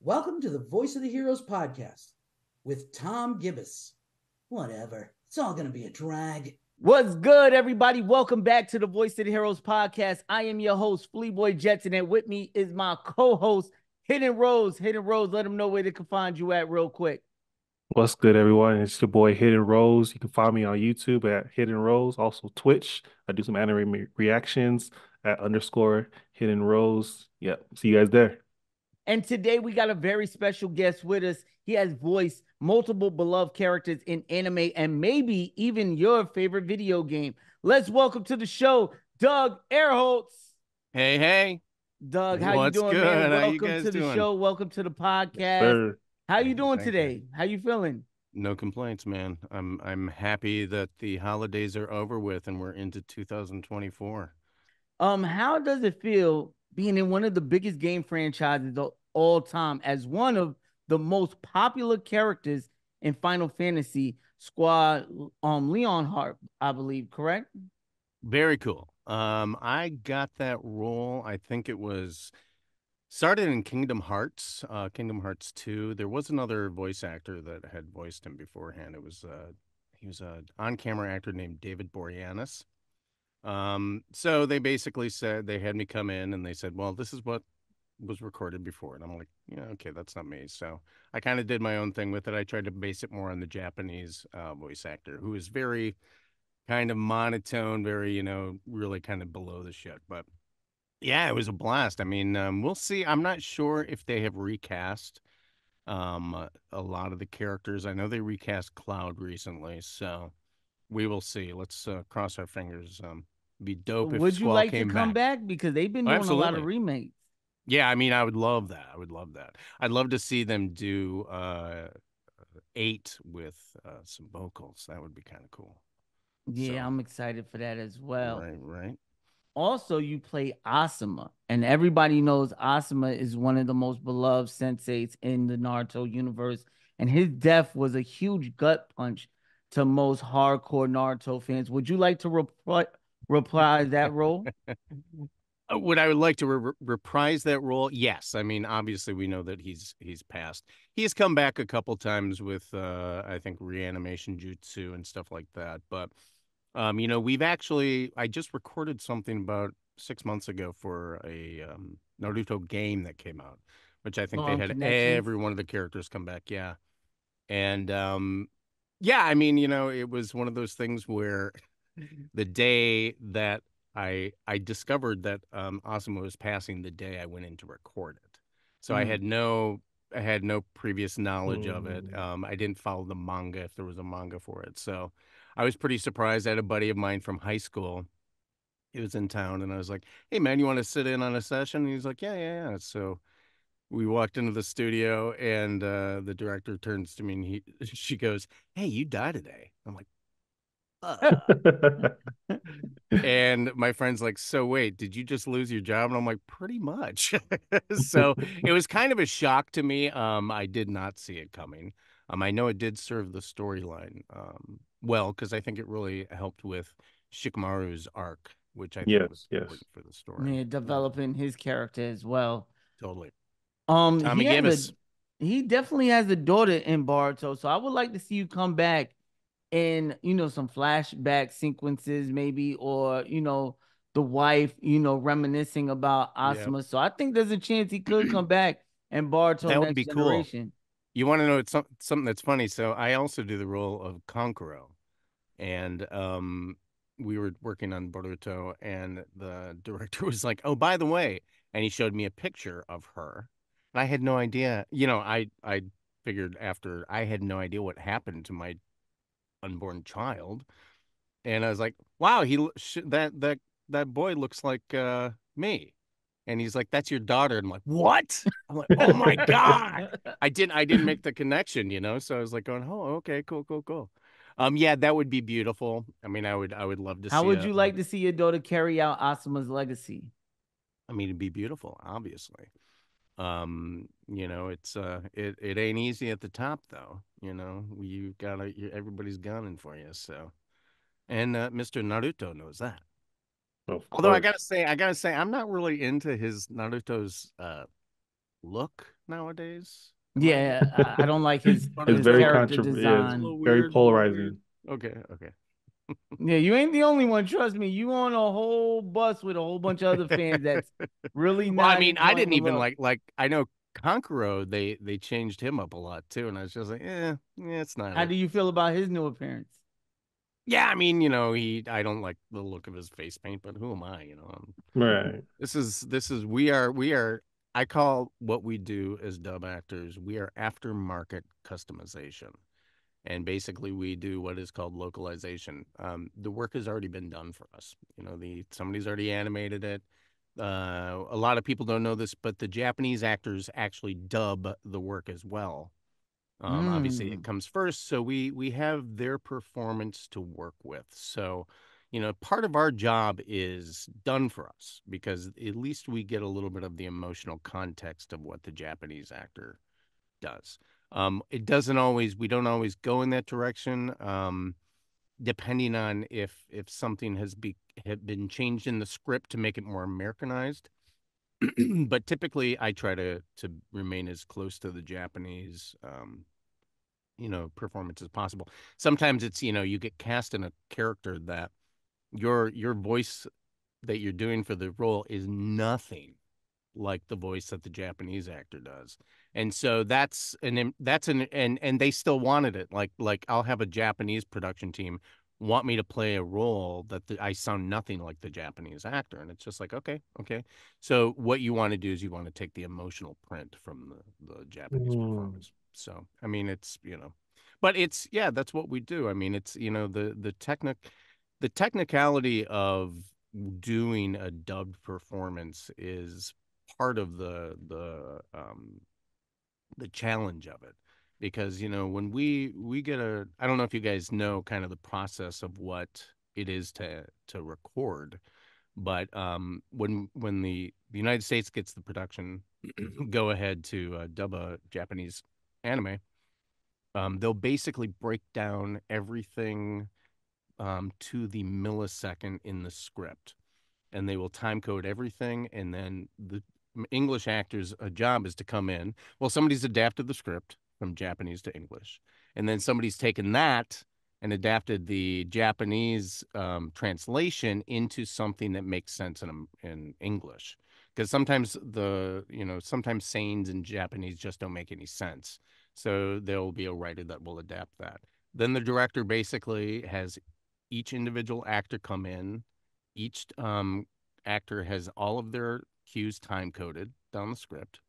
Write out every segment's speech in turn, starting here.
Welcome to the Voice of the Heroes podcast with Tom Gibbous. Whatever. It's all going to be a drag. What's good, everybody? Welcome back to the Voice of the Heroes podcast. I am your host, Fleeboy Jetson, and with me is my co-host, Hidden Rose. Hidden Rose, let them know where they can find you at real quick. What's good, everyone? It's your boy Hidden Rose. You can find me on YouTube at Hidden Rose, also Twitch. I do some anime reactions at _ Hidden Rose. Yep. See you guys there. And today we got a very special guest with us. He has voiced multiple beloved characters in anime and maybe even your favorite video game. Let's welcome to the show, Doug Erholtz. Hey, hey. Doug, how What's you doing, good? man? How you Welcome guys to the doing? show. Welcome to the podcast. Sir. How you Thank you, doing thank you. today? How you feeling? No complaints, man. I'm happy that the holidays are over with and we're into 2024. How does it feel being in one of the biggest game franchises of all time as one of the most popular characters in Final Fantasy Squad, Leonhardt, I believe, correct? Very cool. I got that role. I think it was started in Kingdom Hearts 2. There was another voice actor that had voiced him beforehand. He was a on-camera actor named David Boreanaz. So they basically said they had me come in and they said, well, this is what was recorded before. And I'm like, yeah, okay, that's not me. So I kind of did my own thing with it. I tried to base it more on the Japanese voice actor, who is very kind of monotone, very, really kind of below the shit. But yeah, it was a blast. I mean, we'll see. I'm not sure if they have recast a lot of the characters. I know they recast Cloud recently, so we will see. Let's cross our fingers. Be dope if Would you Squall like to came come back. back? Because they've been Oh, doing a lot of absolutely. remakes. Yeah, I mean, I would love that. I would love that. I'd love to see them do 8 with some vocals. That would be kind of cool. Yeah, So, I'm excited for that as well. right. Also, you play Asuma, and everybody knows Asuma is one of the most beloved senseis in the Naruto universe, and his death was a huge gut punch to most hardcore Naruto fans. Would you like to reprise that role? Would I would like to reprise that role? Yes. I mean, obviously, we know that he's passed. He has come back a couple times with, I think, reanimation jutsu and stuff like that. But, I just recorded something about 6 months ago for a Naruto game that came out, which I think they had Connections. every one of the characters come back. Yeah. And, yeah, I mean, it was one of those things where the day that I discovered that Asuma was passing the day I went in to record it. So I had no previous knowledge of it. I didn't follow the manga if there was a manga for it. So I was pretty surprised. I had a buddy of mine from high school. He was in town and I was like, "Hey man, you want to sit in on a session?" And he's like, "Yeah." So we walked into the studio and the director turns to me and she goes, "Hey, you died today." I'm like, and my friend's like, "So wait, did you just lose your job?" And I'm like, "Pretty much." So it was kind of a shock to me. I did not see it coming. I know it did serve the storyline well, because I think it really helped with Shikamaru's arc, which I think was Yes. important for the story. Yeah, developing his character as well. Totally. He Tommy has a Gibbs. he definitely has a daughter in Boruto, so I would like to see you come back in, some flashback sequences, maybe, or the wife, reminiscing about Yeah, Asuma. So I think there's a chance he could come back in Boruto that would Next be cool. Generation. You want to know something that's funny? So I also do the role of Kankuro, and we were working on Boruto, and the director was like, "Oh, by the way," and he showed me a picture of her, and I had no idea. I figured after I had no idea what happened to my unborn child, and I was like, "Wow, that boy looks like me." And he's like, "That's your daughter." And I'm like, "What?" I'm like, "Oh my God." I didn't make the connection. So I was like going, "Oh, okay, cool. Yeah, that would be beautiful. I mean, I would love to How see would you like to see your daughter carry out Asuma's legacy? I mean, it'd be beautiful, obviously. It ain't easy at the top though. Everybody's gunning for you. So, and Mr. Naruto knows that. Of Although course. I gotta say, I'm not really into his Naruto's look. nowadays. Yeah, I don't like his It's his very character it's design. very polarizing. Okay, okay. Yeah, you ain't the only one. Trust me, you on a whole bus with a whole bunch of other fans that's really Well, I not mean, I enjoying didn't the even look. like I know Kankuro, they changed him up a lot too, and I was just like, yeah, it's not How it. do you feel about his new appearance? Yeah, I mean, I don't like the look of his face paint, but who am I, Right. we are I call what we do as dub actors, we are aftermarket customization. And basically we do what is called localization. The work has already been done for us. Somebody's already animated it. A lot of people don't know this, but the Japanese actors actually dub the work as well. Obviously, it Mm. comes first, so we have their performance to work with. So, part of our job is done for us because at least we get a little bit of the emotional context of what the Japanese actor does. It doesn't always, we don't always go in that direction, depending on if something had been changed in the script to make it more Americanized. But typically, I try to remain as close to the Japanese, performance as possible. Sometimes it's, you get cast in a character that your voice that you're doing for the role is nothing like the voice that the Japanese actor does. And so and they still wanted it. Like I'll have a Japanese production team want me to play a role that I sound nothing like the Japanese actor. And it's just like, okay, okay. So what you want to do is you want to take the emotional print from the Japanese Mm. performance. So, I mean, but yeah, that's what we do. I mean, it's, the technicality of doing a dubbed performance is part of the challenge of it, because when we get I don't know if you guys know kind of the process of what it is to record, but when the United States gets the production go ahead to dub a Japanese anime, they'll basically break down everything to the millisecond in the script, and they will time code everything. And then the English actor's job is to come in. Well, somebody's adapted the script from Japanese to English, and then somebody's taken that and adapted the Japanese translation into something that makes sense in English. Because sometimes sayings in Japanese just don't make any sense. So there will be a writer that will adapt that. Then the director basically has each individual actor come in. Each actor has all of their cues time coded down the script.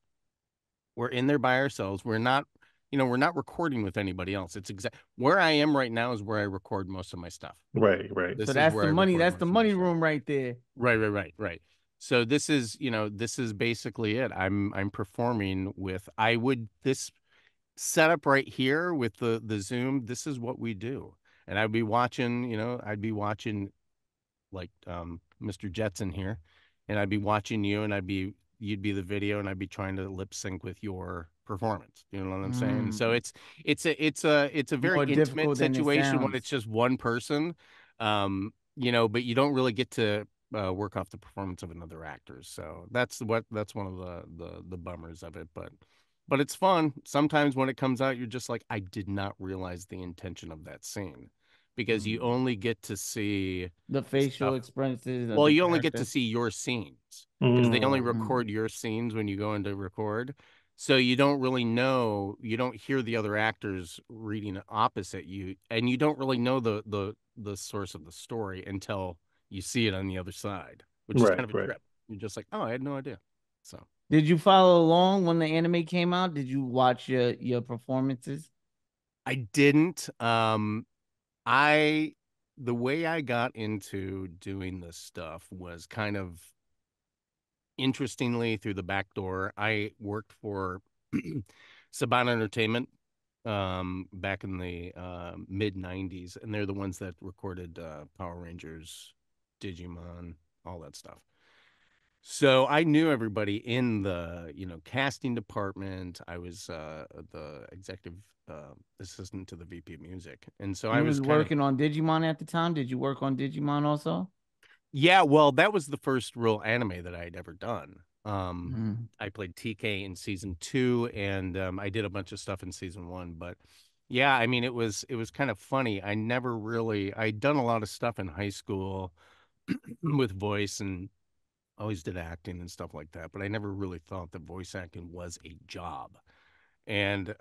We're in there by ourselves. We're not recording with anybody else. It's where I am right now is where I record most of my stuff. Right, right. So This is that's where the I money. record That's the most of my money stuff. room right there. Right. So this is basically it. I'm performing with this setup right here with the Zoom. This is what we do. And I'd be watching like Mr. Jetson here, and I'd be watching you, and you'd be the video, and I'd be trying to lip sync with your performance. You know what I'm saying? So Mm. it's a very More intimate difficult than it situation when it's sounds. just one person, but you don't really get to work off the performance of another actor. So that's one of the bummers of it, but it's fun. Sometimes when it comes out, you're just like, I did not realize the intention of that scene, because you Mm. only get to see The facial stuff. expressions of Well, the you only get to character. see your scenes, because they only Mm. Mm. record your scenes when you go into record. So you don't really know, you don't hear the other actors reading opposite you, and you don't really know the source of the story until you see it on the other side, which is Right, kind of a right. trip. You're just like, oh, I had no idea. So Did you follow along when the anime came out? Did you watch your performances? I didn't. I The way I got into doing this stuff was kind of interestingly through the back door. I worked for Saban Entertainment back in the mid 90s, and they're the ones that recorded Power Rangers, Digimon, all that stuff. So I knew everybody in the, casting department. I was the executive assistant to the VP of music. And so I You was was kind of, working on Digimon at the time. Did you work on Digimon also? yeah, well, that was the first real anime that I had ever done. I played TK in season 2, and I did a bunch of stuff in season 1. But yeah, I mean, it was kind of funny. I'd done a lot of stuff in high school with voice, and always did acting and stuff like that. But I never really thought that voice acting was a job. And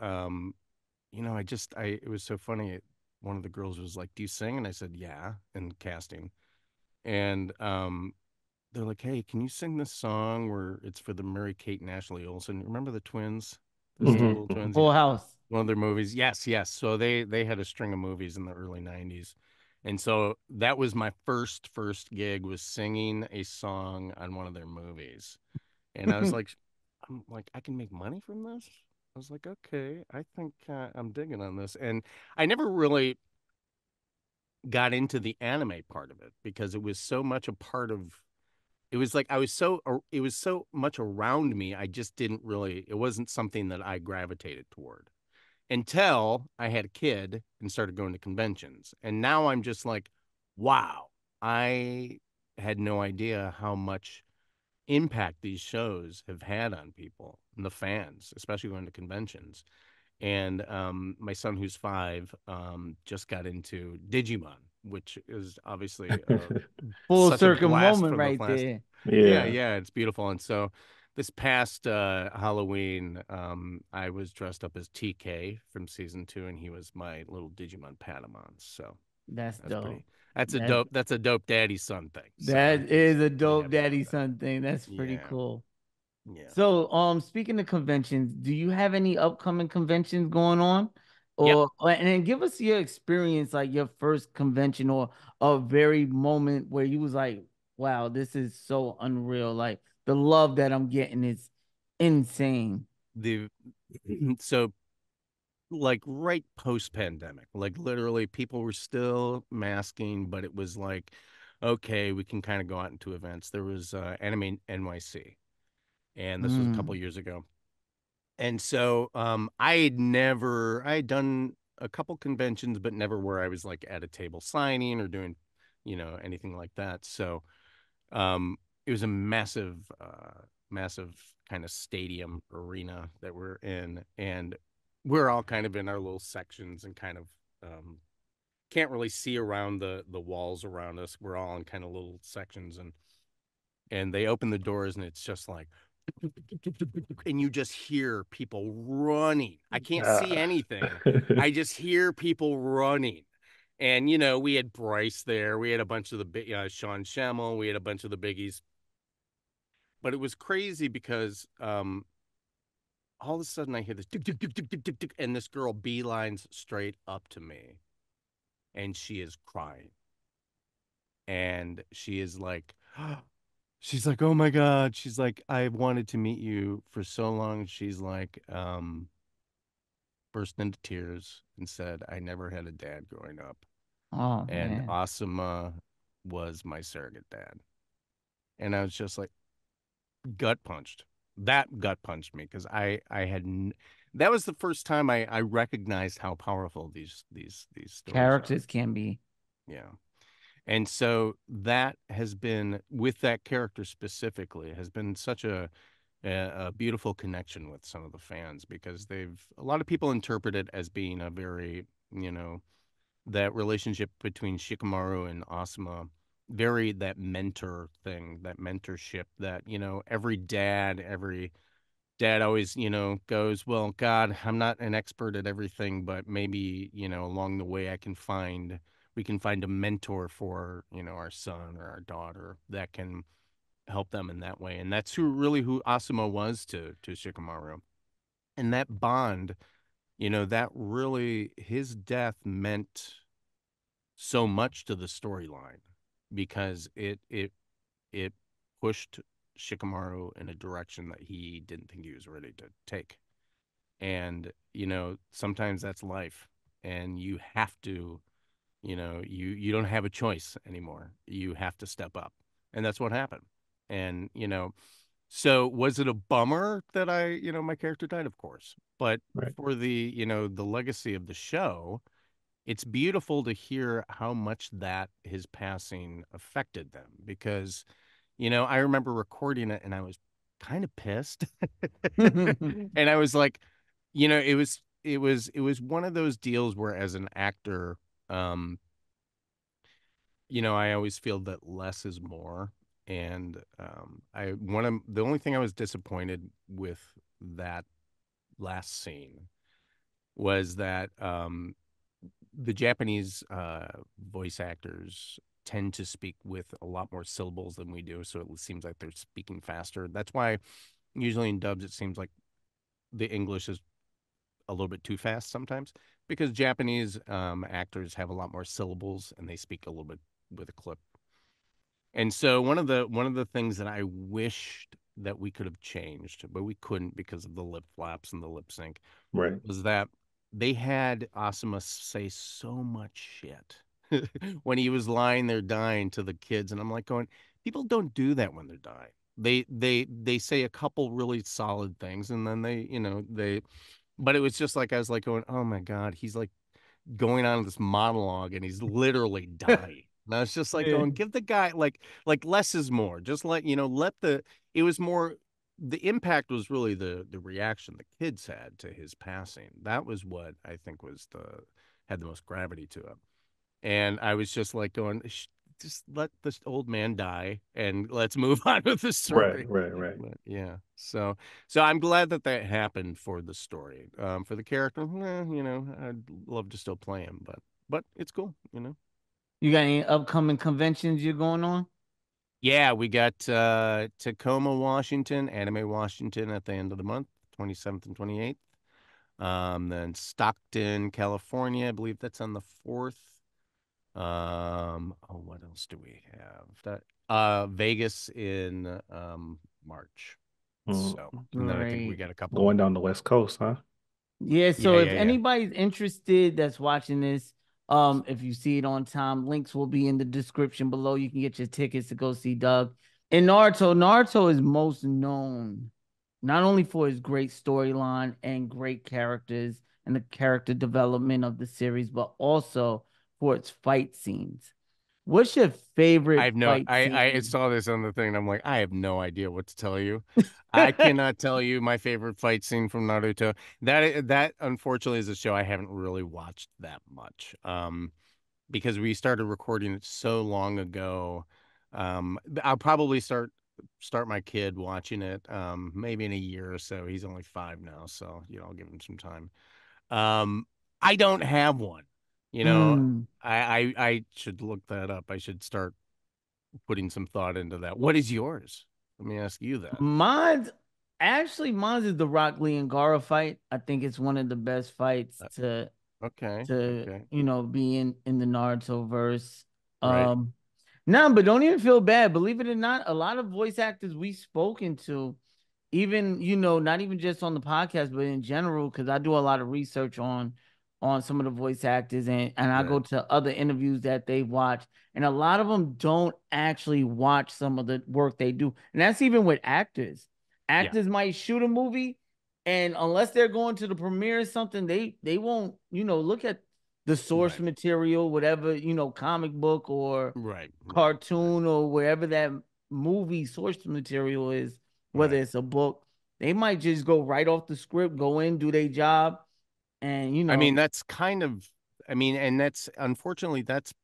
it was so funny. One of the girls was like, "Do you sing?" And I said, "Yeah," in casting. And they're like, "Hey, can you sing this song where it's for the Mary Kate and Ashley Olsen? Remember the twins, the Mhm. Stillwell twins? Full Yeah, House. one of their movies. Yes, yes. So they had a string of movies in the early '90s, and so that was my first gig, was singing a song on one of their movies, and I'm like, I can make money from this. I was like, okay, I think I'm digging on this, and I never really got into the anime part of it because it was so much a part of it was like it was so much around me. I just didn't really, it wasn't something that I gravitated toward until I had a kid and started going to conventions. And now I'm just like, wow, I had no idea how much impact these shows have had on people and the fans, especially going to conventions. And my son, who's 5, just got into Digimon, which is obviously Full such a circle blast moment from the right past. there. Yeah, Yeah. yeah, it's beautiful. And so this past Halloween, I was dressed up as TK from season 2, and he was my little Digimon Patamon. So That's that's dope. pretty. That That's a dope daddy son thing. So that is a we dope had fun daddy with that. son thing. That's pretty Yeah, cool. yeah, So, speaking of conventions, do you have any upcoming conventions going on? yep. And then give us your experience, like your first convention or a very moment where you was like, wow, this is so unreal. Like the love that I'm getting is insane. The so like right post pandemic, like literally people were still masking, but it was like, okay, we can kind of go out into events. There was Anime NYC, and this was a couple Mm. years ago. And so I had done a couple conventions, but never where I was like at a table signing or doing, anything like that. So um, it was a massive kind of stadium arena that we're in, and we're all kind of in our little sections and kind of can't really see around the walls around us. We're all in kind of little sections, and they open the doors, and it's just like, and you just hear people running. I can't see Ah. anything. I just hear people running. And we had Bryce there. We had a bunch of the big Sean Schemmel. We had a bunch of the biggies. But it was crazy because all of a sudden I hear this tick, tick, tick, tick, tick, tick, tick, and this girl beelines straight up to me, and she is crying, and she is like, she's like, oh my God. She's like, I've wanted to meet you for so long. She's like, burst into tears and said, I never had a dad growing up. Oh And man. Asuma was my surrogate dad. And I was just like, gut punched. That gut punched me because that was the first time I recognized how powerful these stories are. Characters can be. Yeah. And so that has been, with that character specifically, has been such a beautiful connection with some of the fans, because a lot of people interpret it as being a very, that relationship between Shikamaru and Asuma, very that mentor thing, that mentorship that, every dad always, goes, well, God, I'm not an expert at everything, but maybe, along the way we can find a mentor for, our son or our daughter that can help them in that way. And that's who Asuma was to Shikamaru. And that bond, that really, his death meant so much to the storyline, because it pushed Shikamaru in a direction that he didn't think he was ready to take. And sometimes that's life, and you have to, you don't have a choice anymore. You have to step up, and that's what happened. And so was it a bummer that my character died? Of course, but Right. for the legacy of the show, it's beautiful to hear how much that his passing affected them, because I remember recording it, and I was kind of pissed. And I was like, it was one of those deals where as an actor, um, I always feel that less is more. And the only thing I was disappointed with that last scene was that the Japanese voice actors tend to speak with a lot more syllables than we do, so it seems like they're speaking faster. That's why usually in dubs it seems like the English is a little bit too fast sometimes, because Japanese actors have a lot more syllables and they speak a little bit with a clip. And so one of the things that I wished that we could have changed, but we couldn't because of the lip flaps and the lip sync, Right. was that they had Asuma say so much shit when he was lying there dying to the kids, and I'm like going, people don't do that when they're dying. They say a couple really solid things, and then but it was just like I was like going, oh my God, he's like going on this monologue and he's literally dying. And I was just like Yeah. going, give the guy like less is more. Just let it was more, the impact was really the reaction the kids had to his passing. That was what I think had the most gravity to it. And I was just like going, just let this old man die and let's move on with the Right, story. right, right. But yeah, so I'm glad that happened for the story. For the character, I'd love to still play him, but it's cool. You got any upcoming conventions you're going on? Yeah, we got Tacoma, Washington, Anime Washington at the end of the month, 27th and 28th. Then Stockton, California, I believe that's on the 4th. What else do we have? Vegas in March. Mm. So, and then I think we Great. got a couple. Going down the West Coast, huh? Yeah, Yeah, so if yeah, yeah. anybody's interested that's watching this, if you see it on time, links will be in the description below. You can get your tickets to go see Doug. And Naruto is most known not only for his great storyline and great characters and the character development of the series, but also for its fight scenes. What's your I favorite have no, fight I scene? saw this on the thing and I'm like, I have no idea what to tell you. I cannot tell you my favorite fight scene from Naruto. That unfortunately is a show I haven't really watched that much. Because we started recording it so long ago. I'll probably start my kid watching it maybe in a year or so. He's only 5 now, so I'll give him some time. Um, I don't have one. You know, Mm. I should look that up. I should start putting some thought into that. What is yours? Let me ask you that. Mine's is the Rock Lee and Gara fight. I think it's one of the best fights Uh, to Okay, to okay, be in the Naruto verse. right. No, but don't even feel bad. Believe it or not, a lot of voice actors we've spoken to, even not even just on the podcast, but in general, because I do a lot of research on some of the voice actors, and I Right. go to other interviews that they watch, and a lot of them don't actually watch some of the work they do, and that's even with actors. Yeah. Actors might shoot a movie, and unless they're going to the premiere or something, they won't look at the source Right. material, whatever comic book or Right. Right. Right. cartoon or wherever that movie source material is, whether Right. it's a book. They might just go right off the script, go in, do their job, and I mean, that's kind of, I mean, and that's unfortunately that's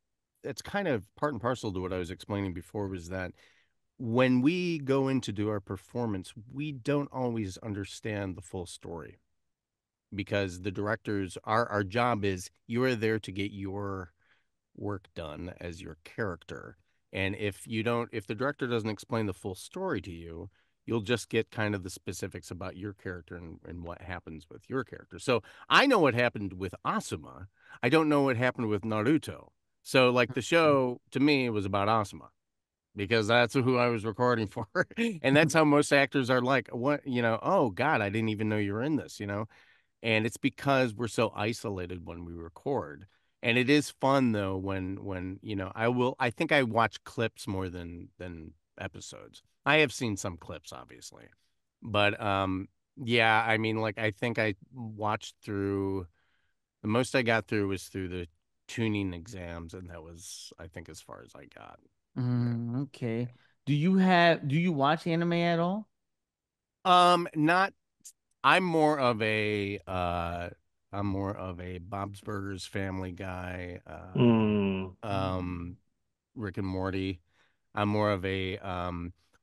kind of part and parcel to what I was explaining before, was that when we go in to do our performance, we don't always understand the full story, because the directors, our job is, you are there to get your work done as your character. And if the director doesn't explain the full story to you, you'll just get kind of the specifics about your character and what happens with your character. So I know what happened with Asuma. I don't know what happened with Naruto. So like the show to me was about Asuma, because that's who I was recording for. And that's how most actors are, like, what, oh God, I didn't even know you were in this. And it's because we're so isolated when we record. And it is fun though when I think I watch clips more than episodes. I have seen some clips, obviously, but yeah, I mean, like, I think I watched through, the most I got through was through the tuning exams, and that was, I think, as far as I got. Yeah. Okay. Do you watch anime at all? Not. I'm more of a I'm more of a Bob's Burgers, Family Guy, Mm. Rick and Morty. I'm more of a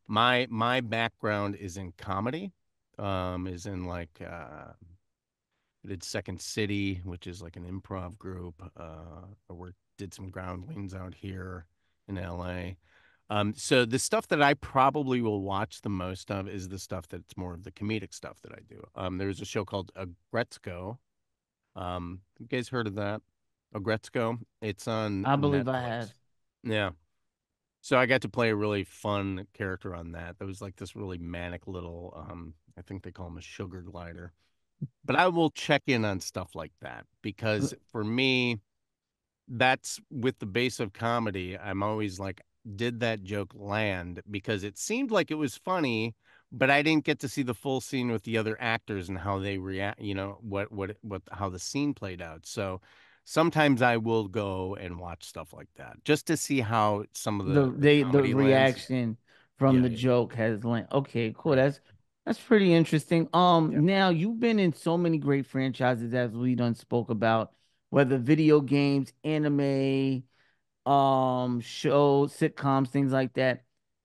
my background is in comedy, is in like I did Second City, which is like an improv group. I did some groundlings out here in LA. So the stuff that I probably will watch the most of is the stuff that's more of the comedic stuff that I do. There's a show called Agretzko. You guys heard of that? Agretzko. It's on I believe I have. Netflix. Yeah. So I got to play a really fun character on that. There was like this really manic little, I think they call him a sugar glider. But I will check in on stuff like that because for me, that's with the base of comedy. I'm always like, did that joke land? Because it seemed like it was funny, but I didn't get to see the full scene with the other actors and how they react, how the scene played out. So sometimes I will go and watch stuff like that just to see how some of the The comedy lands. reaction from Yeah, the yeah, joke has land. Okay, cool. right. That's pretty interesting. Yeah. Now you've been in so many great franchises as we done spoke about, whether video games, anime, shows, sitcoms, things like that.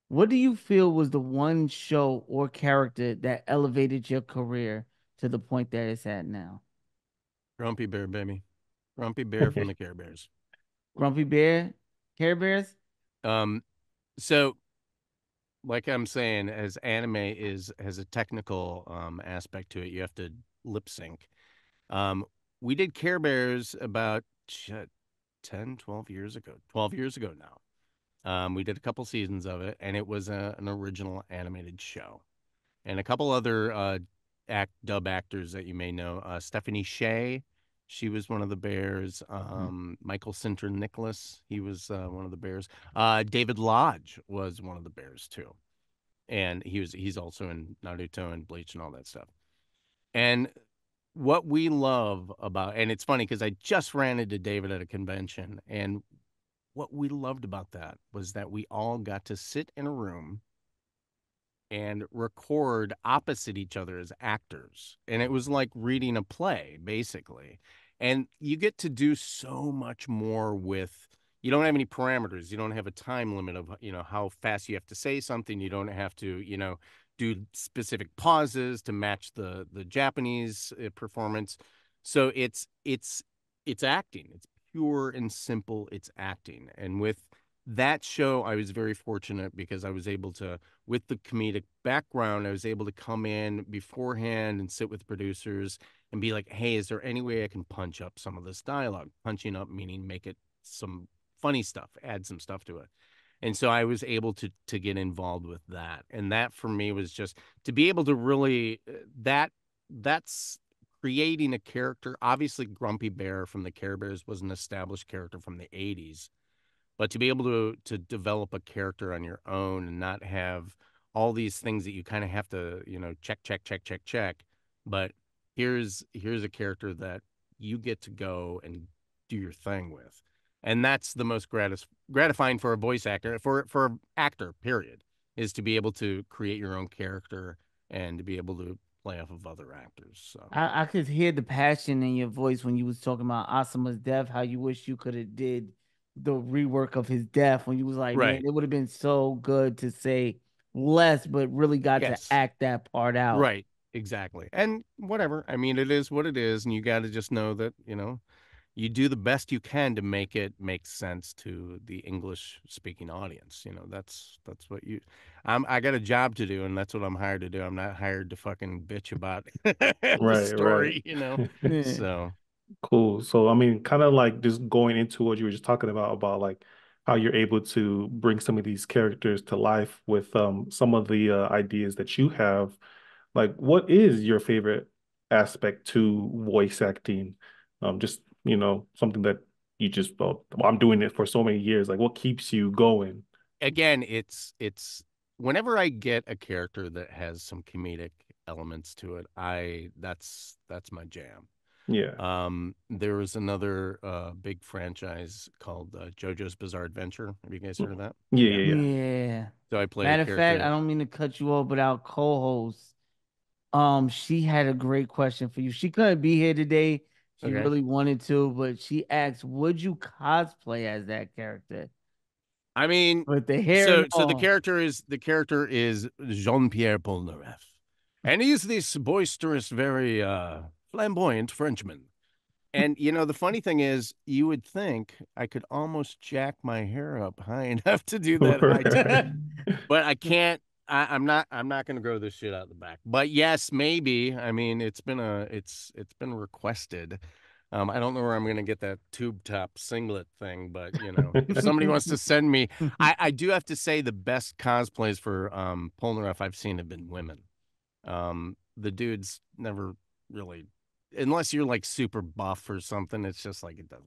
What do you feel was the one show or character that elevated your career to the point that it's at now? Grumpy Bear, baby. Grumpy Bear from the Care Bears. Grumpy Bear, Care Bears? Um, so like I'm saying, as anime has a technical aspect to it, you have to lip sync. Um, we did Care Bears about 10, 12 years ago. 12 years ago now. We did a couple seasons of it, and it was an original animated show. And a couple other dub actors that you may know. Stephanie Shea, she was one of the bears. Michael Sinter Nicholas, he was one of the bears. David Lodge was one of the bears too, and he's also in Naruto and Bleach and all that stuff. And what we love about, and it's funny because I just ran into David at a convention, and what we loved about that was that we all got to sit in a room and record opposite each other as actors. And it was like reading a play, basically. And you get to do so much more with, you don't have any parameters. You don't have a time limit of, how fast you have to say something. You don't have to, do specific pauses to match the Japanese performance. So it's acting. It's pure and simple. It's acting. And with that show, I was very fortunate because I was able to, with the comedic background, I was able to come in beforehand and sit with producers and be like, hey, is there any way I can punch up some of this dialogue? Punching up meaning make it some funny stuff, add some stuff to it. And so I was able to get involved with that. And that for me was just to be able to really that's creating a character. Obviously, Grumpy Bear from the Care Bears was an established character from the 80s, but to be able to develop a character on your own and not have all these things that you kind of have to, check. But here's a character that you get to go and do your thing with. And that's the most gratifying for a voice actor, for an actor, period, is to be able to create your own character and to be able to play off of other actors. So I could hear the passion in your voice when you was talking about Asuma's death, how you wish you could have did the rework of his death when you was like, man, right. it would have been so good to say less, but really got to Yes. act that part out. Right. Exactly. And whatever. I mean, it is what it is, and you got to just know that, you do the best you can to make it make sense to the English speaking audience. That's what I got a job to do, and that's what I'm hired to do. I'm not hired to fucking bitch about the Right, right. story. Yeah. So Cool. So, I mean, kind of like just going into what you were just talking about like how you're able to bring some of these characters to life with some of the ideas that you have. Like, what is your favorite aspect to voice acting? Just, something that you just, well, I'm doing it for so many years. Like, what keeps you going? again, it's whenever I get a character that has some comedic elements to it, that's my jam. Yeah. There was another big franchise called JoJo's Bizarre Adventure. Have you guys heard of that? Yeah, Yeah. yeah, yeah. Yeah. So I played a Matter of fact, I character. don't mean to cut you off, but our co-host She had a great question for you. She couldn't be here today. She Okay. really wanted to, but she asked, "Would you cosplay as that character I mean, with the hair and so the all?" character is Jean-Pierre Polnareff, and he's this boisterous, very flamboyant Frenchman. And the funny thing is, you would think I could almost jack my hair up high enough to do that high top, but I can't. I'm not. I'm not going to grow this shit out the back. But yes, maybe. I mean, it's been requested. I don't know where I'm going to get that tube top singlet thing, but if somebody wants to send me, I do have to say the best cosplays for Polnareff I've seen have been women. The dudes never really, unless you're like super buff or something. It's just like it doesn't.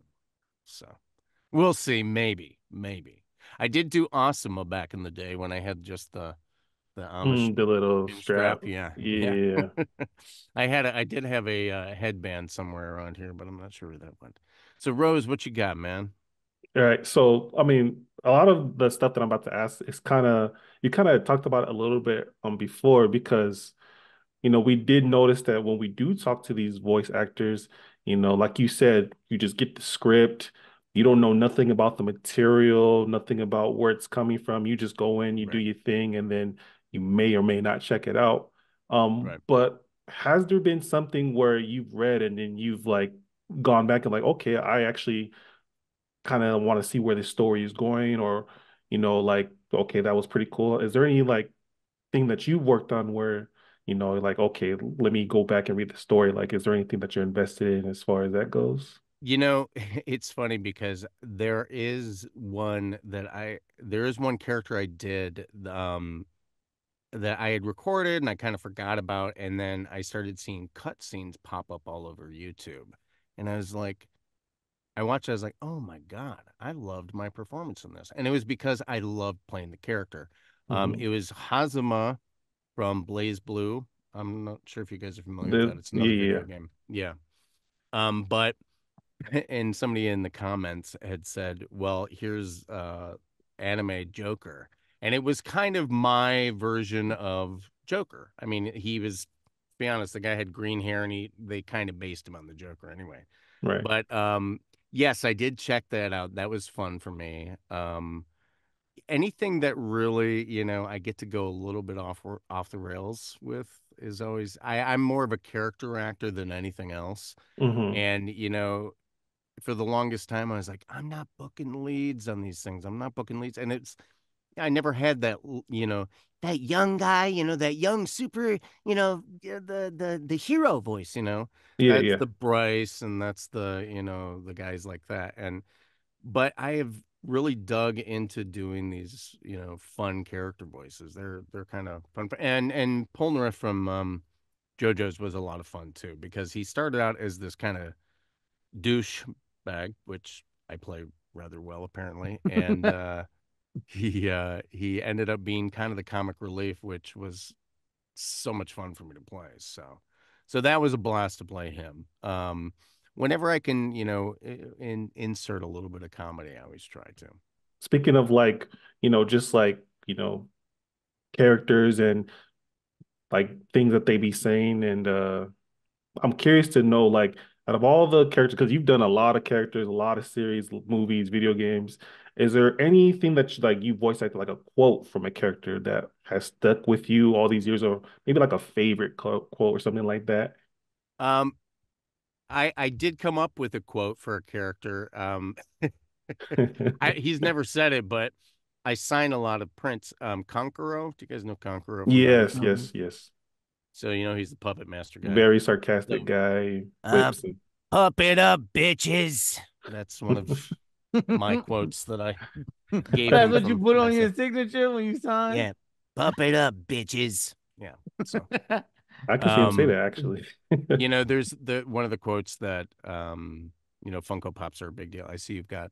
So we'll see. Maybe. I did do Asuma back in the day when I had just the Amish The little chin strap. strap. Yeah, yeah. Yeah. I did have a headband somewhere around here, but I'm not sure where that went. So Rose, what you got, man? All right. So, I mean, a lot of the stuff that I'm about to ask is you kind of talked about it a little bit before because we did notice that when we do talk to these voice actors, like you said, you just get the script. You don't know nothing about the material, nothing about where it's coming from. You just go in, you do Right, your thing, and then you may or may not check it out. right. But has there been something where you've read and then you've like gone back and like, okay, I actually kind of want to see where this story is going, or like, okay, that was pretty cool. Is there any like thing that you worked on where, like, okay, let me go back and read the story? Like, is there anything that you're invested in as far as that goes? It's funny because there is one character I did that I had recorded and I kind of forgot about, and then I started seeing cutscenes pop up all over YouTube. And I was like, I watched it, I was like, oh my God, I loved my performance in this. And it was because I loved playing the character. Hmm. It was Hazuma from Blaze Blue. I'm not sure if you guys are familiar with that. The It's Yeah, another yeah. video game. Yeah. But and somebody in the comments had said, well, here's anime Joker. And it was kind of my version of Joker. I mean, to be honest, the guy had green hair and they kind of based him on the Joker anyway. Right. But yes, I did check that out. That was fun for me. Anything that really, I get to go a little bit off the rails with is always I'm more of a character actor than anything else. Hmm. And for the longest time, I was like, I'm not booking leads on these things. I'm not booking leads. And I never had that young guy, that young super, the hero voice. Yeah, That's yeah. the Bryce and that's the guys like that. But I have really dug into doing these, fun character voices. They're kind of fun. And Polnareff from JoJo's was a lot of fun too, because he started out as this kind of douche bag, which I play rather well apparently, and he ended up being kind of the comic relief, which was so much fun for me to play. So that was a blast to play him. Whenever I can, insert a little bit of comedy, I always try to. Speaking of like, just like, characters and like things that they be saying, and I'm curious to know, like, out of all the characters, because you've done a lot of characters, a lot of series, movies, video games, is there anything that you voice acted like a quote from a character that has stuck with you all these years, or maybe like a favorite quote or something like that? Um, I did come up with a quote for a character. He's never said it, but I sign a lot of prints. Kankuro, do you guys know Kankuro from Yes, Naruto? Mhm. yes, yes. So he's the puppet master guy. Very sarcastic So, guy, uh, quips and pump it up, bitches. That's one of my quotes that I gave That's him what you from put on myself. your signature when you sign. Yeah, pump it up, bitches. Yeah. So, I can see him say um, that actually. there's the one of the quotes that Funko Pops are a big deal. I see you've got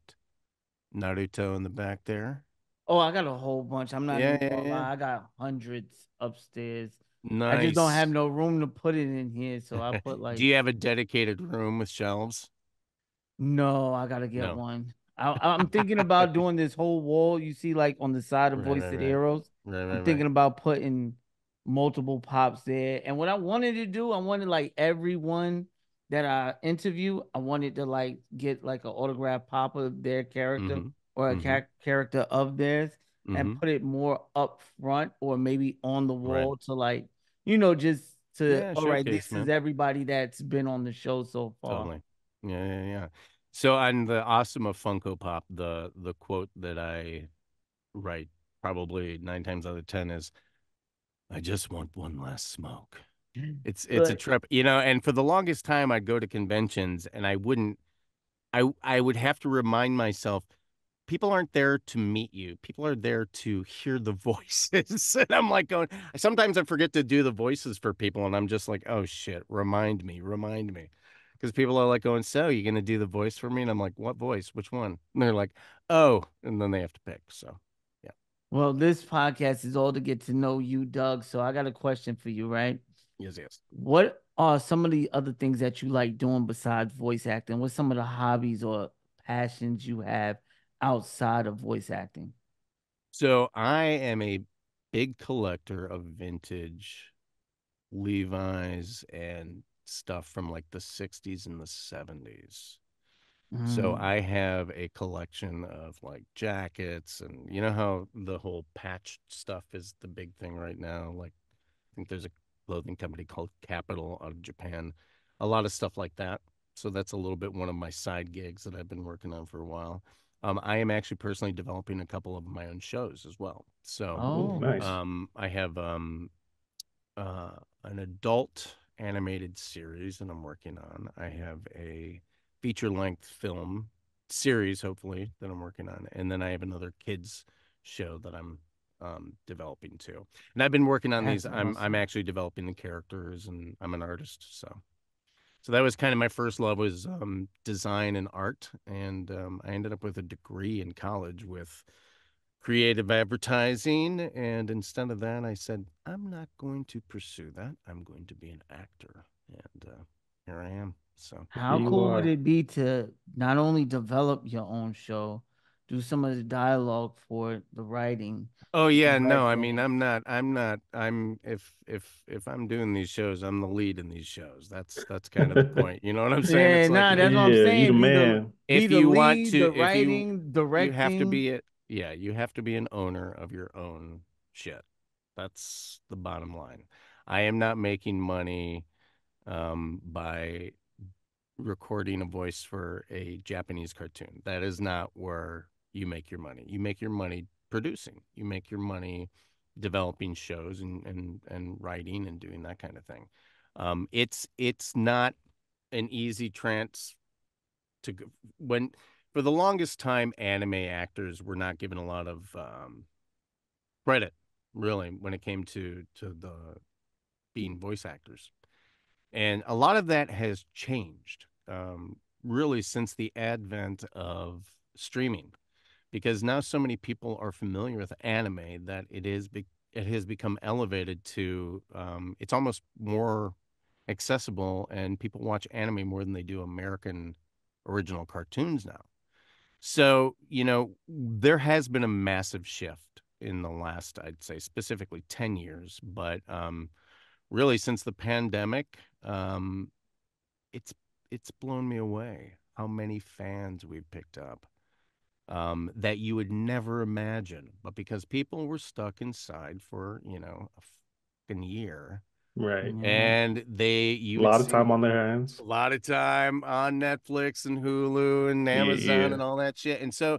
Naruto in the back there. Oh, I got a whole bunch. I'm not Yeah, even yeah, gonna yeah. lie. I got hundreds upstairs. I just don't have Nice. no room to put it in here, so I put Do like you have a dedicated room with shelves? no. I gotta get No. one. I'm thinking about doing this whole wall. You see, like on the side of Right, Voice right, of the right. Arrows. Right, I'm right, right. thinking about putting multiple pops there. And what I wanted to do, I wanted like everyone that I interview, I wanted to like get like an autograph pop of their character Mm-hmm. or a Mm-hmm. character of theirs and Mm-hmm. put it more up front or maybe on the Right. wall to like, just to, Yeah, all right, showcase, this is man. everybody that's been on the show so far. Totally. Yeah, yeah, yeah. So on the Asuma Funko Pop, the quote that I write probably 9 times out of 10 is, "I just want one last smoke." It's a But trip, and for the longest time I'd go to conventions and I would have to remind myself, people aren't there to meet you. People are there to hear the voices. And I'm like going, sometimes I forget to do the voices for people and I'm just like, oh shit, remind me, remind me. Because people are like going, so you gonna do the voice for me? And I'm like, what voice? Which one? And they're like, oh, and then they have to pick. So yeah. well, this podcast is all to get to know you, Doug. So I got a question for you, right? Yes, yes. What are some of the other things that you like doing besides voice acting? What's some of the hobbies or passions you have outside of voice acting? So I am a big collector of vintage Levi's and stuff from like the 60s and the 70s. So Mm. I have a collection of like jackets, and you know how the whole patch stuff is the big thing right now. Like I think there's a clothing company called Capital out of Japan. A lot of stuff like that. So that's a little bit one of my side gigs that I've been working on for a while. I am actually personally developing a couple of my own shows as well. So Ooh, Oh, nice. I have uh, an adult animated series that I'm working on. I have a feature length film series, hopefully, that I'm working on. And then I have another kids show that I'm developing too. And I've been working on these. that's I'm awesome. actually developing the characters, and I'm an artist. So that was kind of my first love, was design and art. And I ended up with a degree in college with creative advertising. And instead of that, I said, I'm not going to pursue that. I'm going to be an actor. And here I am. So, Here How you cool would are. it be to not only develop your own show, do some of the dialogue for it, the writing, oh yeah, no, I mean, directing? if I'm doing these shows, I'm the lead in these shows. That's kind of the point. You know what I'm saying? Yeah, It's like nah, if that's what I'm Yeah, you the saying. man. Be if the you want lead, to, the if writing, you have to directing. be it, yeah, you have to be an owner of your own shit. That's the bottom line. I am not making money by recording a voice for a Japanese cartoon. That is not where you make your money. You make your money producing. You make your money developing shows and writing and doing that kind of thing. It's not an easy trans to when for the longest time anime actors were not given a lot of credit, really, when it came to the being voice actors. And a lot of that has changed, really, since the advent of streaming, because now so many people are familiar with anime that it has become elevated to, it's almost more accessible, and people watch anime more than they do American original cartoons now. So, there has been a massive shift in the last, I'd say, specifically 10 years, but really since the pandemic, it's it's blown me away how many fans we've picked up, that you would never imagine. But because people were stuck inside for, a fucking year, Right. Yeah. and A you would lot of see time on their hands. a lot of time on Netflix and Hulu and Yeah, Amazon yeah. and all that shit. And so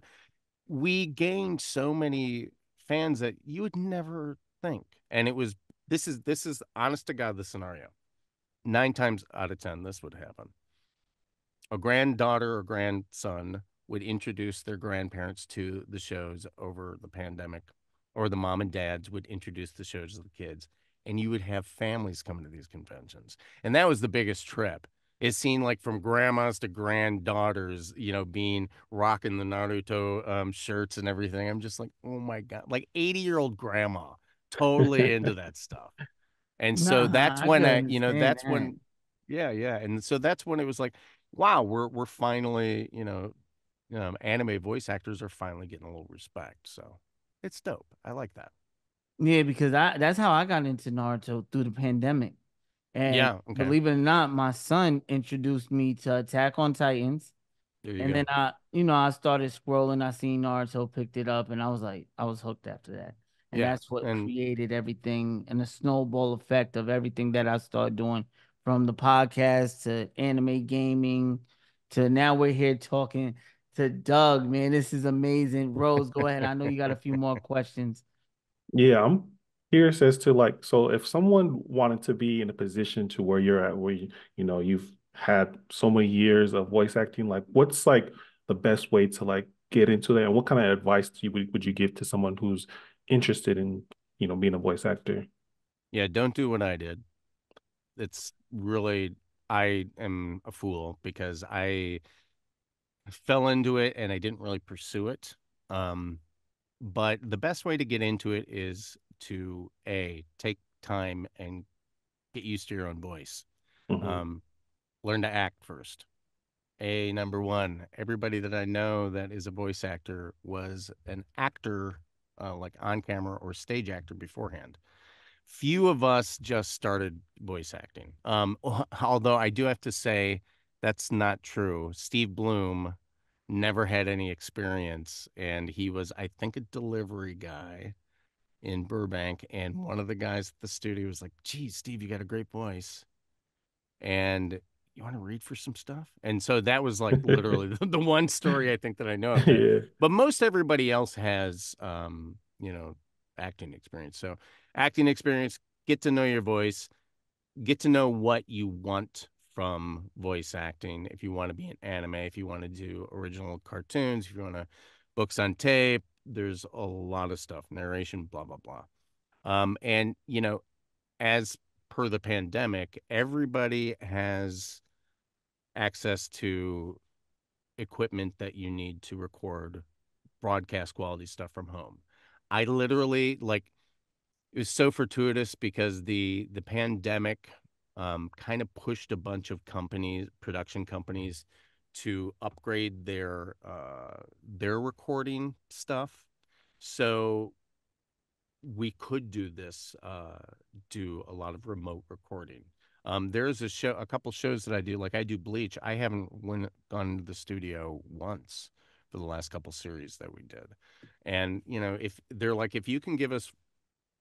we gained so many fans that you would never think. And this is honest to God, the scenario. 9 times out of 10, this would happen. A granddaughter or grandson would introduce their grandparents to the shows over the pandemic, or the mom and dads would introduce the shows to the kids, and you would have families coming to these conventions. And that was the biggest trip. It seemed like from grandmas to granddaughters, being rocking the Naruto shirts and everything. I'm just like, oh my God, like 80-year-old grandma, totally into that stuff. And so that's Nah, I when could understand that's that. when, yeah, yeah. And so that's when it was like, wow, we're finally, anime voice actors are finally getting a little respect. So it's dope. I like that. Yeah, because that's how I got into Naruto through the pandemic. And Yeah. Okay. believe it or not, my son introduced me to Attack on Titans. There you And then go. I started scrolling. I seen Naruto, picked it up, and I was like, I was hooked after that. And Yeah. that's what And created everything and the snowball effect of everything that I started doing, from the podcast to anime gaming to now we're here talking to Doug. Man, this is amazing. Rose, go ahead. I know you got a few more questions. Yeah, I'm curious as to like, so if someone wanted to be in a position to where you're at, where you've had so many years of voice acting, like what's like the best way to like get into that, and what kind of advice would you give to someone who's interested in, being a voice actor? yeah, don't do what I did. It's really, I am a fool because I fell into it and I didn't really pursue it. Um, but the best way to get into it is to take time and get used to your own voice. Hmm. Um, Learn to act first. Number one, everybody that I know that is a voice actor was an actor, like on camera or stage actor beforehand. Few of us just started voice acting. Although I do have to say that's not true. Steve Bloom never had any experience, and he was, I think, a delivery guy in Burbank. And one of the guys at the studio was like, "Geez, Steve, you got a great voice, and you want to read for some stuff?" And so that was like literally the one story I think that I know of that. Yeah, But most everybody else has, acting experience. So acting experience, get to know your voice, get to know what you want from voice acting. If you want to be an anime, if you want to do original cartoons, if you want to books on tape, there's a lot of stuff, narration, blah, blah, blah. And, as per the pandemic, everybody has access to equipment that you need to record broadcast quality stuff from home. I literally like it was so fortuitous because the pandemic kind of pushed a bunch of companies, production companies, to upgrade their recording stuff. So we could do a lot of remote recording. There's a couple shows that I do, like I do Bleach. I haven't gone to the studio once for the last couple series that we did. And, if they're like, if you can give us,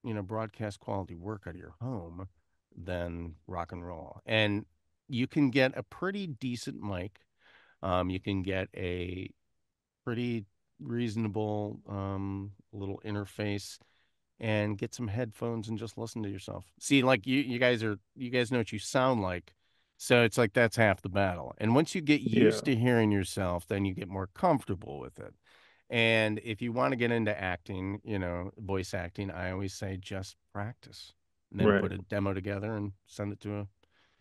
broadcast quality work out of your home, then rock and roll. And you can get a pretty decent mic. You can get a pretty reasonable little interface and get some headphones and just listen to yourself. See, like you guys know what you sound like. So it's like that's half the battle. And once you get yeah, used to hearing yourself, then you get more comfortable with it. And if you want to get into acting, voice acting, I always say just practice and then right. put a demo together and send it to a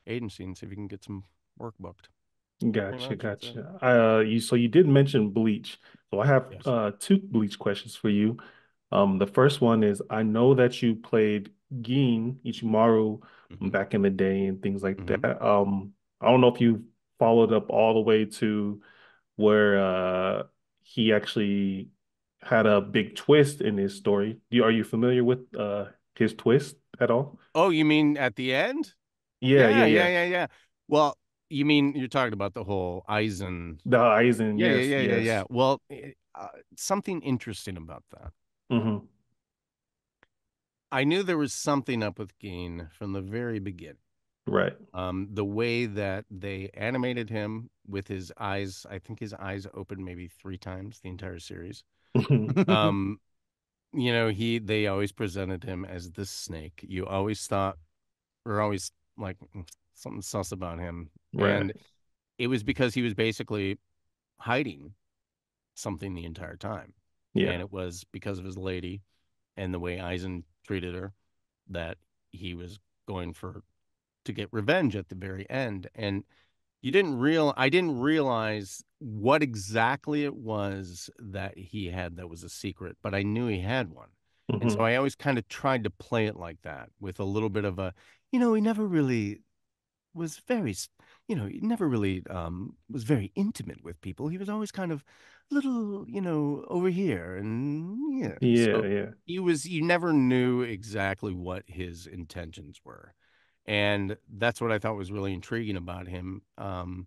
agency and see if you can get some work booked. Pretty Gotcha, much. That's it. gotcha. You did mention Bleach, so I have Yes. two Bleach questions for you. The first one is I know that you played Gin Ichimaru Mm-hmm. back in the day and things like Mm-hmm. that. I don't know if you followed up all the way to where he actually had a big twist in his story. Are you familiar with his twist at all? Oh, you mean at the end? Yeah, yeah, Yeah, yeah, yeah. yeah, yeah. Well, you mean you're talking about the whole Eisen? The Aizen, Yeah, yeah, yes, yeah, yeah, yeah. yes. Well, something interesting about that. Hmm. I knew there was something up with Geen from the very beginning. Right. The way that they animated him with his eyes, I think his eyes opened maybe 3 times the entire series. Um, they always presented him as this snake. You always thought, or always like something sus about him. Right. And it was because he was basically hiding something the entire time. Yeah. And it was because of his lady and the way Eisen treated her that he was going to get revenge at the very end. And I didn't realize what exactly it was that he had that was a secret, but I knew he had one. And so Hmm. I always kind of tried to play it like that with a little bit of a, he never really was very he never really was very intimate with people. He was always kind of little, over here, and yeah. Yeah, So yeah. you never knew exactly what his intentions were. And that's what I thought was really intriguing about him. And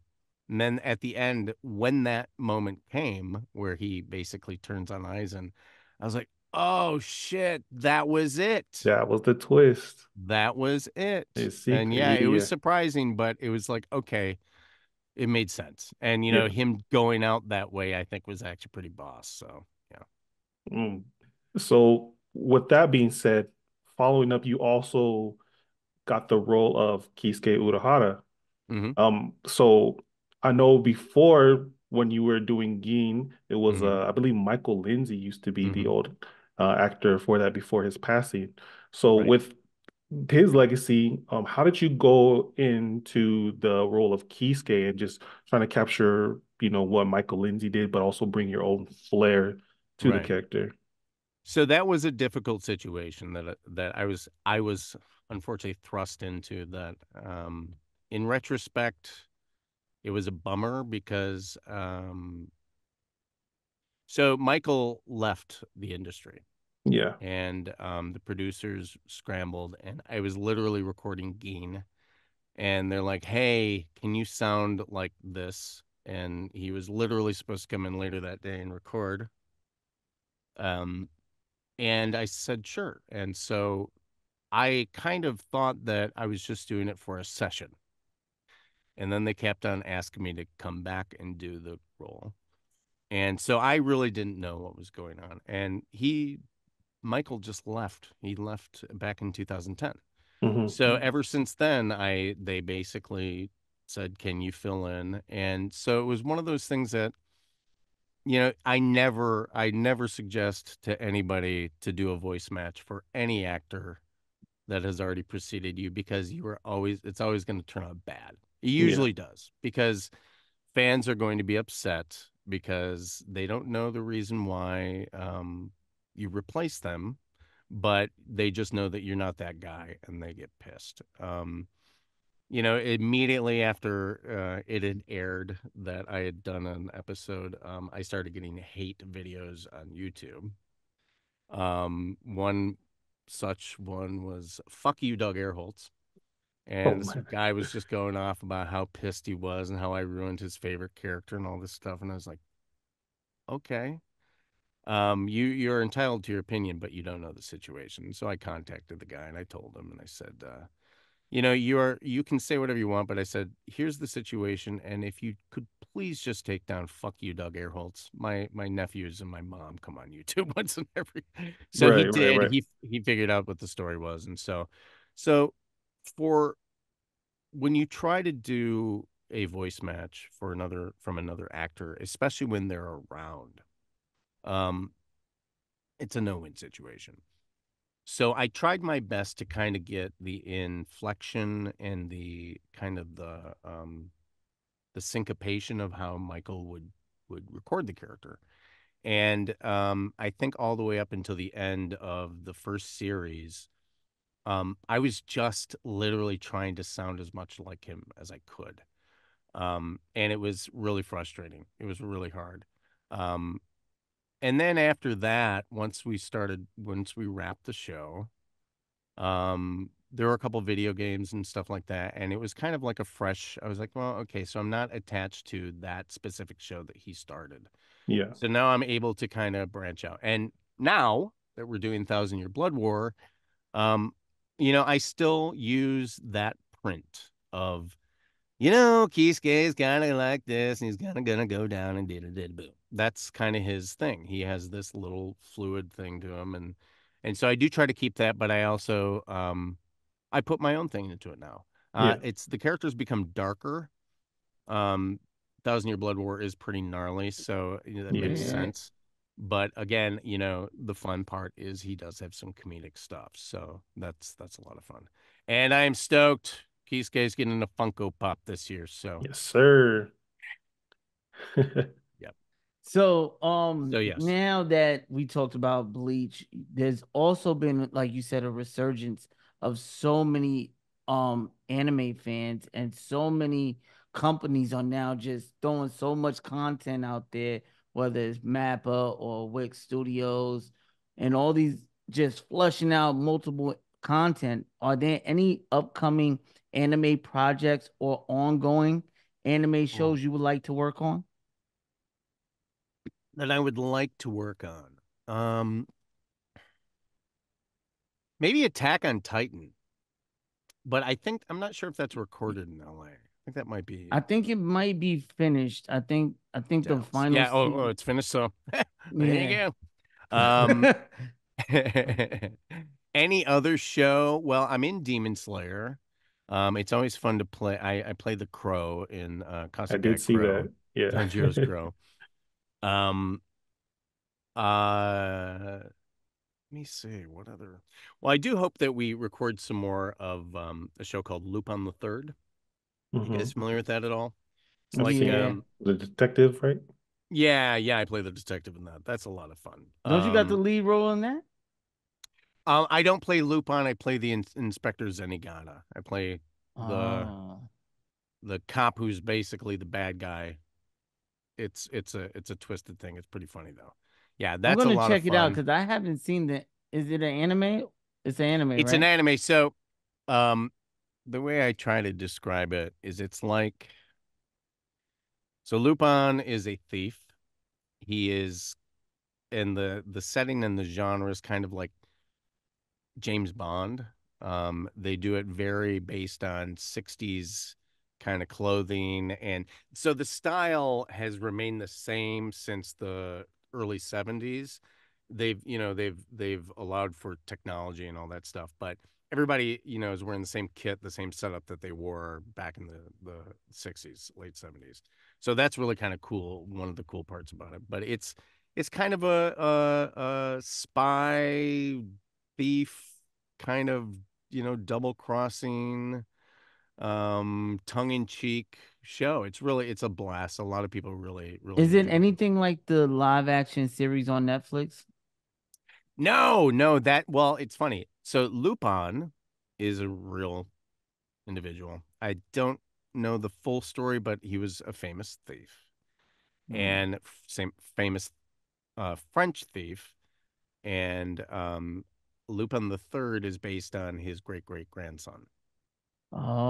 then at the end, when that moment came where he basically turns on Aizen, I was like, oh shit, that was it. That was the twist. That was it. His And secret. yeah, it was Yeah, surprising, but it was like, okay, it made sense. And, yeah. him going out that way, I think was actually pretty boss. So, yeah. Mm. So with that being said, following up, you also got the role of Kisuke Urahara. Mm-hmm. So I know before when you were doing Gin, it was Mm-hmm. I believe Michael Lindsey used to be the Mm-hmm. old actor for that before his passing. So Right. with his legacy, how did you go into the role of Kisuke and just trying to capture, what Michael Lindsey did, but also bring your own flair to the Right. character? So that was a difficult situation that I was unfortunately thrust into that. In retrospect, it was a bummer because so Michael left the industry Yeah. and the producers scrambled and I was literally recording Gin and they're like, "Hey, can you sound like this?" And he was literally supposed to come in later that day and record. Um, and I said, "Sure." And so I kind of thought that I was just doing it for a session. And then they kept on asking me to come back and do the role. And so I really didn't know what was going on. And Michael just left. He left back in 2010. Hmm. So ever since then, they basically said, "Can you fill in?" And so it was one of those things that, I never suggest to anybody to do a voice match for any actor that has already preceded you because it's always going to turn out bad. It Yeah. usually does because fans are going to be upset because they don't know the reason why you replace them, but they just know that you're not that guy and they get pissed. Immediately after it had aired that I had done an episode, I started getting hate videos on YouTube. One such one was "Fuck you, Doug Erholtz," Oh and this man. guy was just going off about how pissed he was and how I ruined his favorite character and all this stuff. And I was like, okay, you're entitled to your opinion, but you don't know the situation. So I contacted the guy and I told him and I said, you can say whatever you want, but I said, here's the situation, and if you could please just take down "Fuck you, Doug Erholtz." My nephews and my mom come on YouTube once and every. So he Right, right, did. right. He figured out what the story was, and so for when you try to do a voice match for another actor, especially when they're around, um, it's a no-win situation. So I tried my best to kind of get the inflection and the kind of the syncopation of how Michael would record the character. And I think all the way up until the end of the first series, I was just literally trying to sound as much like him as I could. And it was really frustrating. It was really hard. Um, and then after that, once we wrapped the show, there were a couple video games and stuff like that, and it was kind of like I was like, well, okay, so I'm not attached to that specific show that he started. Yeah. So now I'm able to kind of branch out. And now that we're doing Thousand Year Blood War, um, I still use that print of, Kisuke's kind of like this, and he's kind of gonna go down and did boo. That's kind of his thing. He has this little fluid thing to him, and so I do try to keep that, but I also I put my own thing into it now. Yeah. It's the characters become darker. Um, Thousand Year Blood War is pretty gnarly, so that Yeah. makes Yeah. sense. But again, the fun part is he does have some comedic stuff, so that's a lot of fun. And I am stoked. Kisuke's getting a Funko Pop this year, so Yes, sir. yep. So, So yes. now that we talked about Bleach, there's also been, like you said, a resurgence of so many anime fans and so many companies are now just throwing so much content out there, whether it's Mappa or Wix Studios, and all these just flushing out multiple content. Are there any upcoming anime projects or ongoing anime shows you would like to work on? That I would like to work on. Maybe Attack on Titan. But I'm not sure if that's recorded in LA. I think that might be I think it might be finished. I think the Dallas. final Yeah, season. it's finished, so there Yeah. you go. Um any other show? Well, I'm in Demon Slayer. It's always fun to play. I play the crow in I did Kasuga see Crow, that. Yeah. Tanjiro's crow. Um let me see what other. Well, I do hope that we record some more of a show called Lupin the Third. You guys Hmm. familiar with that at all? It's I've like seen it. Yeah. The detective, right? yeah, I play the detective in that. That's a lot of fun. Don't you got the lead role in that? I don't play Lupin. I play the Inspector Zenigata. I play the Oh. the cop who's basically the bad guy. It's a twisted thing. It's pretty funny though. Yeah, I'm that's a gonna lot of check it out fun. because I haven't seen the. Is it an anime? It's an anime, It's an right? anime. So, um, the way I try to describe it is, it's like, so Lupin is a thief. He is, and the setting and the genre is kind of like James Bond. They do it very based on 60s kind of clothing. And so the style has remained the same since the early 70s. They've allowed for technology and all that stuff, but everybody, is wearing the same kit, the same setup that they wore back in the 60s, late 70s. So that's really kind of cool, one of the cool parts about it. But it's kind of a spy thief kind of, double crossing, tongue in cheek show. It's a blast. A lot of people really, really Is it enjoy it. anything like the live action series on Netflix? No, well, it's funny. So Lupin is a real individual. I don't know the full story, but he was a famous thief, Hmm. and same famous French thief. And Lupin the Third is based on his great grandson.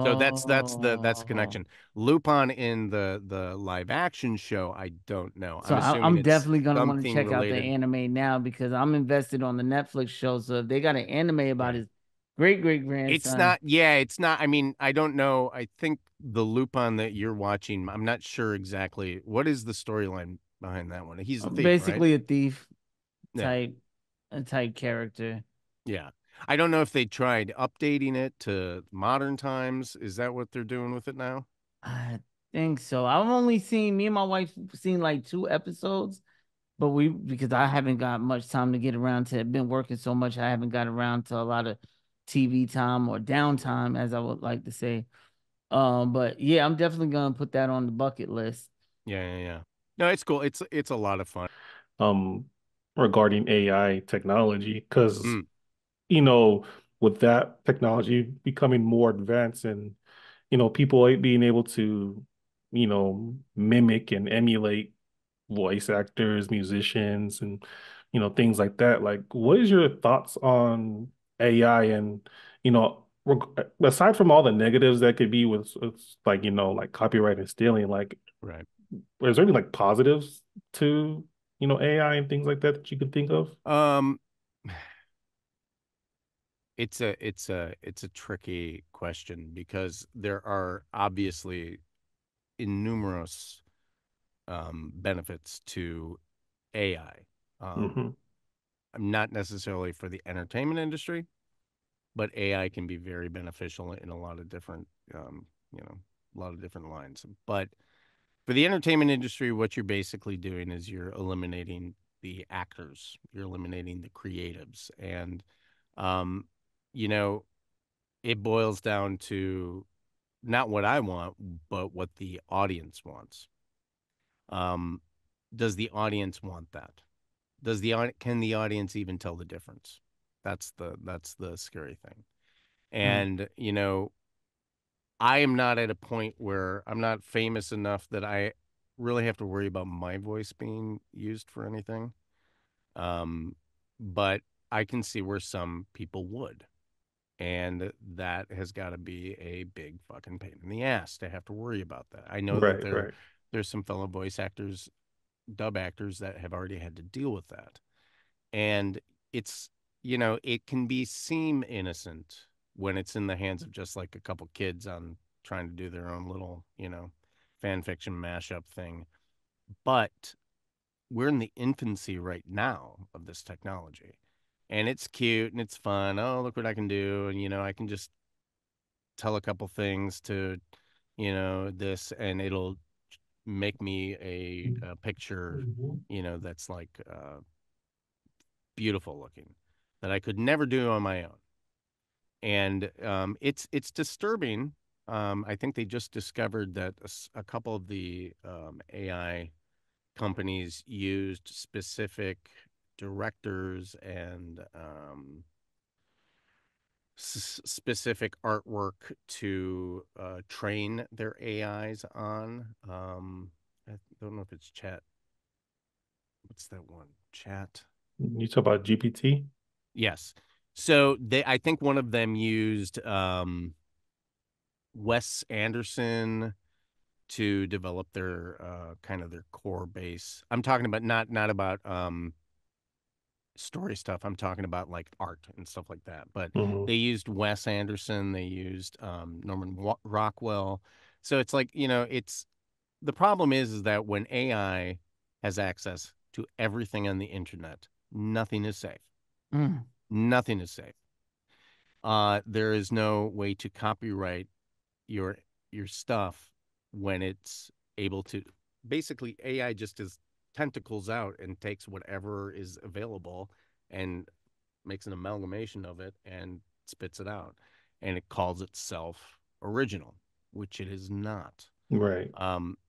So that's the Oh. connection. Lupin in the live action show, I don't know. So I'm assuming I'm it's definitely gonna want to something check out the related. anime now because I'm invested on the Netflix show. So if they got an anime about Right. his great great It's grandson, not, yeah, it's not. I mean, I don't know. I think the Lupin that you're watching, I'm not sure exactly what is the storyline behind that one. He's a thief, right? basically a thief Yeah. type, a type character. Yeah. I don't know if they tried updating it to modern times. Is that what they're doing with it now? I think so. I've only seen me and my wife seen like 2 episodes, but because I haven't got much time to get around to. Been working so much, I haven't got around to a lot of TV time or downtime, as I would like to say. But yeah, I'm definitely gonna put that on the bucket list. Yeah. No, it's cool. It's a lot of fun. Um, Regarding AI technology, because Mm, you know, with that technology becoming more advanced and people being able to, mimic and emulate voice actors, musicians, and things like that. Like, what is your thoughts on AI and aside from all the negatives that could be with like like copyright and stealing, like right. is there any like positives to AI and things like that that you could think of? Um, it's a tricky question because there are obviously innumerous benefits to AI. Hmm. Not necessarily for the entertainment industry, but AI can be very beneficial in a lot of different, you know, a lot of different lines. But for the entertainment industry, what you're basically doing is you're eliminating the actors, you're eliminating the creatives, and um, you know, it boils down to not what I want, but what the audience wants. Um, does the audience want that? Can the audience even tell the difference? That's the scary thing. Hmm. And I am not at a point where I'm not famous enough that I really have to worry about my voice being used for anything. But I can see where some people would. And that has got to be a big fucking pain in the ass to have to worry about that. I know that Right, right. there's some fellow voice actors, dub actors that have already had to deal with that. And it's, it can seem innocent when it's in the hands of just like a couple kids on trying to do their own little, fan fiction mashup thing. But we're in the infancy right now of this technology. And it's cute and it's fun. Oh, look what I can do. And, I can just tell a couple things to, this, and it'll make me a picture, that's like beautiful looking that I could never do on my own. And it's disturbing. I think they just discovered that a couple of the AI companies used specific directors and specific artwork to train their AIs on. I don't know if it's chat. What's that one? Chat. You talk about GPT? Yes. So I think one of them used Wes Anderson to develop their kind of their core base. I'm talking about not about story stuff. I'm talking about like art and stuff like that. But Mm-hmm. they used Wes Anderson. They used Norman Rockwell. So it's like, it's the problem is that when AI has access to everything on the internet, nothing is safe. Mm. Nothing is safe. There is no way to copyright your stuff when it's able to. Basically, AI just is tentacles out and takes whatever is available and makes an amalgamation of it and spits it out, and it calls itself original, which it is not. Right.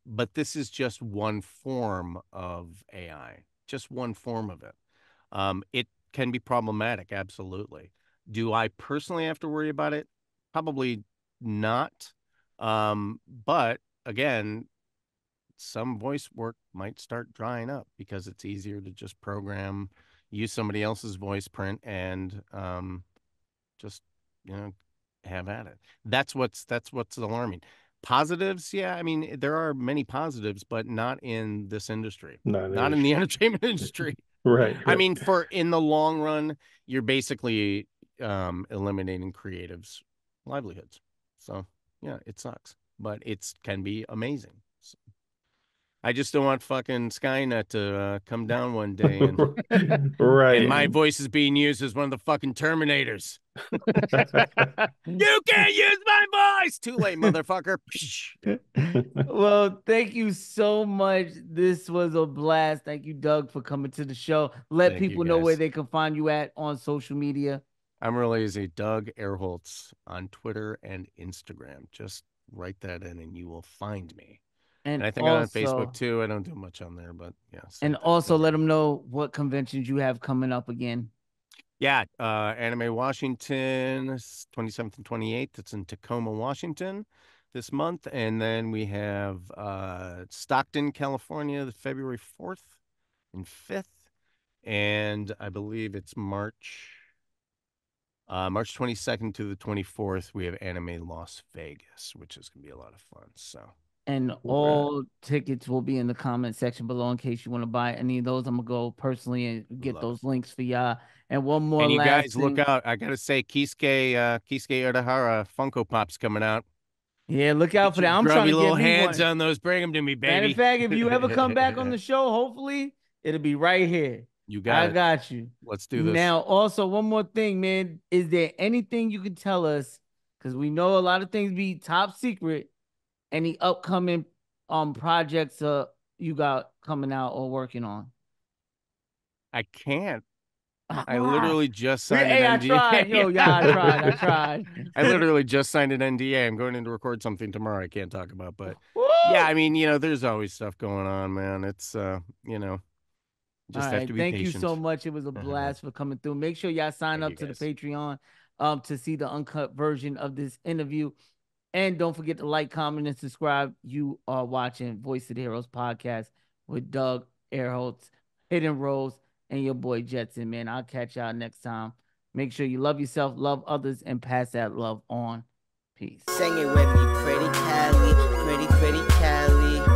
But this is just one form of AI, just one form of it. It can be problematic, absolutely. Do I personally have to worry about it? Probably not. But again, some voice work might start drying up because it's easier to just program, use somebody else's voice print, and just have at it. That's what's alarming. Positives, yeah. I mean, there are many positives, but not in this industry, Not not in the entertainment industry. Right, I right. mean, for in the long run, you're basically eliminating creatives' livelihoods. So yeah, it sucks, but it can be amazing. So, I just don't want fucking Skynet to come down one day and Right. my voice is being used as one of the fucking Terminators. You can't use my voice. Too late, motherfucker. Well, thank you so much. This was a blast. Thank you, Doug, for coming to the show. Let Thank you, people know where guys. they can find you at on social media. I'm really easy. Doug Erholtz on Twitter and Instagram. Just write that in and you will find me. And I think I'm on Facebook also, too. I don't do much on there, but yeah. and also let them know what conventions you have coming up again. Yeah, Anime Washington, 27th and 28th. It's in Tacoma, Washington this month. And then we have Stockton, California, February 4th and 5th. And I believe it's March 22nd to the 24th. We have Anime Las Vegas, which is going to be a lot of fun. So. And all tickets will be in the comment section below in case you want to buy any of those. I'm going to go personally and get those links for y'all. And one more and you last guys thing. look out. I got to say, Kisuke Urahara Funko Pop's coming out. Yeah, look out for that. I'm Grubby trying to little get me hands one. on those. Bring them to me, baby. Matter of fact, if you ever come back on the show, hopefully it'll be right here. You got it. I got you. Let's do this. Now, also, one more thing, man. Is there anything you can tell us? Because we know a lot of things be top secret. Any upcoming projects you got coming out or working on? I can't. I literally just signed Hey, an I NDA. tried. Yo, yeah, I tried. I literally just signed an NDA. I'm going in to record something tomorrow I can't talk about, but Woo! yeah, I mean, there's always stuff going on, man. It's just have to be thank patient. you so much. It was a blast for coming through. Make sure y'all sign up to the Patreon to see the uncut version of this interview. And don't forget to like, comment, and subscribe. You are watching Voice of the Heroes podcast with Doug Erholtz, Hidden Rose, and your boy Jetson, man. I'll catch y'all next time. Make sure you love yourself, love others, and pass that love on. Peace. Sing it with me, pretty Cali, pretty Cali.